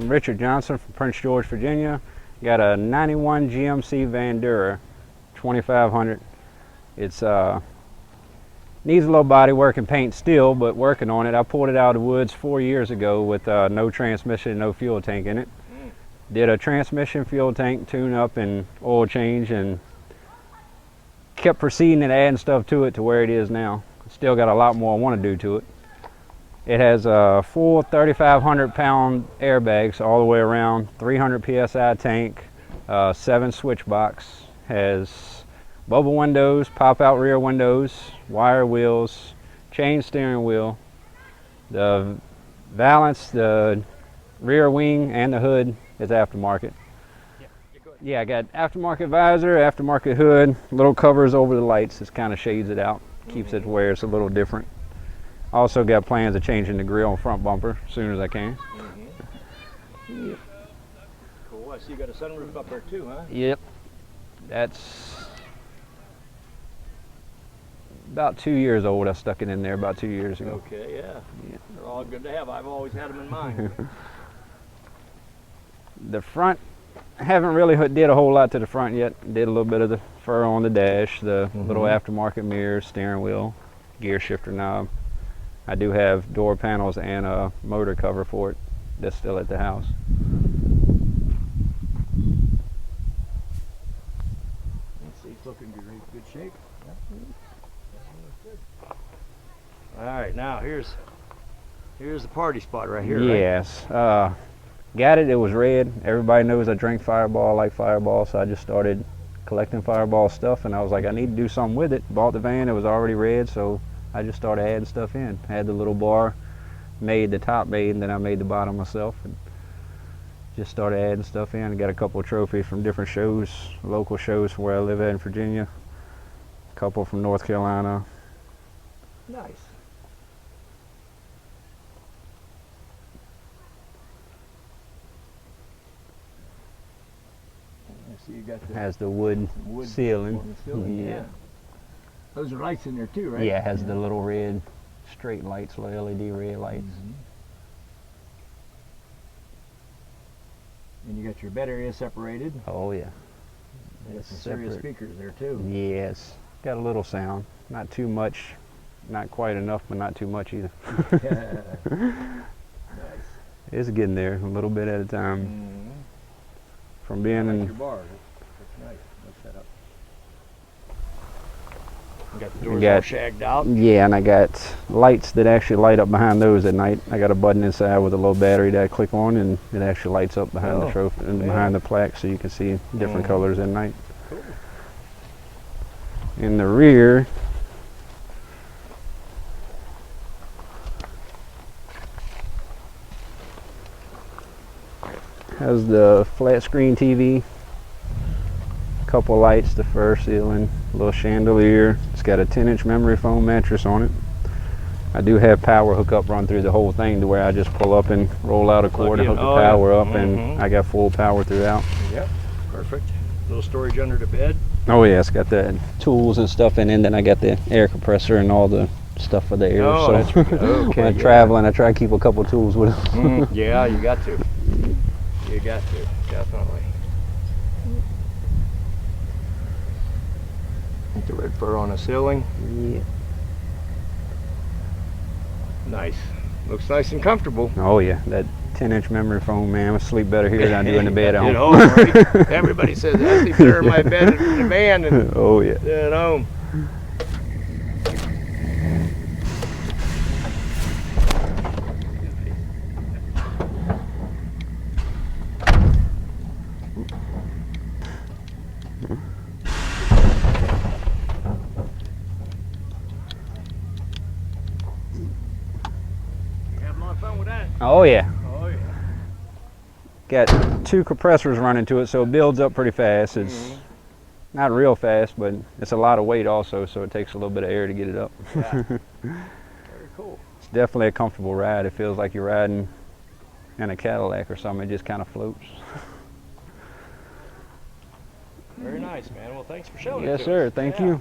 I'm Richard Johnson from Prince George, Virginia. Got a 91 GMC Vandura 2500. It's needs a little body work and paint still, but working on it. I pulled it out of the woods 4 years ago with no transmission, no fuel tank in it. Did a transmission, fuel tank tune up and oil change, and kept proceeding and adding stuff to it to where it is now. Still got a lot more I want to do to it. It has a full 3,500 pound airbags all the way around, 300 PSI tank, 7 switch box, has bubble windows, pop out rear windows, wire wheels, chain steering wheel, the valance, the rear wing and the hood is aftermarket. Yeah, I got aftermarket visor, aftermarket hood, little covers over the lights. This kind of shades it out, keeps it where it's a little different. Also got plans of changing the grill and front bumper as soon as I can. Yep. Cool. I see you got a sunroof up there too, huh? Yep. That's about 2 years old. I stuck it in there about 2 years ago. Okay, yeah. They're all good to have. I've always had them in mind. The front, I haven't really did a whole lot to the front yet. Did a little bit of the fur on the dash, the little aftermarket mirrors, steering wheel, gear shifter knob. I do have door panels and a motor cover for it that's still at the house. Let's see, it's looking in good shape. All right, now here's the party spot right here. Yes. Right? Got it. It was red. Everybody knows I drink Fireball, I like Fireball, so I just started collecting Fireball stuff, and I was like, I need to do something with it. Bought the van. It was already red, so I just started adding stuff in. Had the little bar, made the top made, and then I made the bottom myself, and just started adding stuff in. I got a couple of trophies from different shows, local shows from where I live at in Virginia, a couple from North Carolina. Nice. So you got the has the wood ceiling. Yeah. Those are lights in there too, right? Yeah, it has the little red straight lights, little LED red lights. And you got your bed area separated. Oh yeah. And got some serious speakers there too. Yes. Got a little sound. Not too much, not quite enough, but not too much either. Nice. It's getting there a little bit at a time. From being in your bar. That's nice. That's set up. You got the doors all shagged out. Yeah, and I got lights that actually light up behind those at night. I got a button inside with a little battery that I click on, and it actually lights up behind the trophy and behind the plaque, so you can see different colors at night. Cool. In the rear, has the flat screen TV, couple lights, the fur ceiling, little chandelier. It's got a 10-inch memory foam mattress on it. I do have power hookup run through the whole thing to where I just pull up and roll out a cord and hook the power up, and I got full power throughout. Yep, perfect. Little storage under the bed. Oh yeah, it's got the tools and stuff in it, and then I got the air compressor and all the stuff for the air. So that's good. Okay, when I'm traveling, I try to keep a couple tools with it. Yeah, you got to. You got to, definitely. Get the red fur on the ceiling. Yeah. Nice. Looks nice and comfortable. Oh yeah, that 10-inch memory foam, man. I sleep better here than I do in the bed at home. At home, right? Everybody says that. I sleep better in my bed in the van than at home. Oh yeah. Oh yeah. Got 2 compressors running to it, so it builds up pretty fast. It's not real fast, but it's a lot of weight also, so it takes a little bit of air to get it up. Yeah. Very cool. It's definitely a comfortable ride. It feels like you're riding in a Cadillac or something. It just kind of floats. Very nice, man. Well, thanks for showing it to us. Yes, sir. Thank you.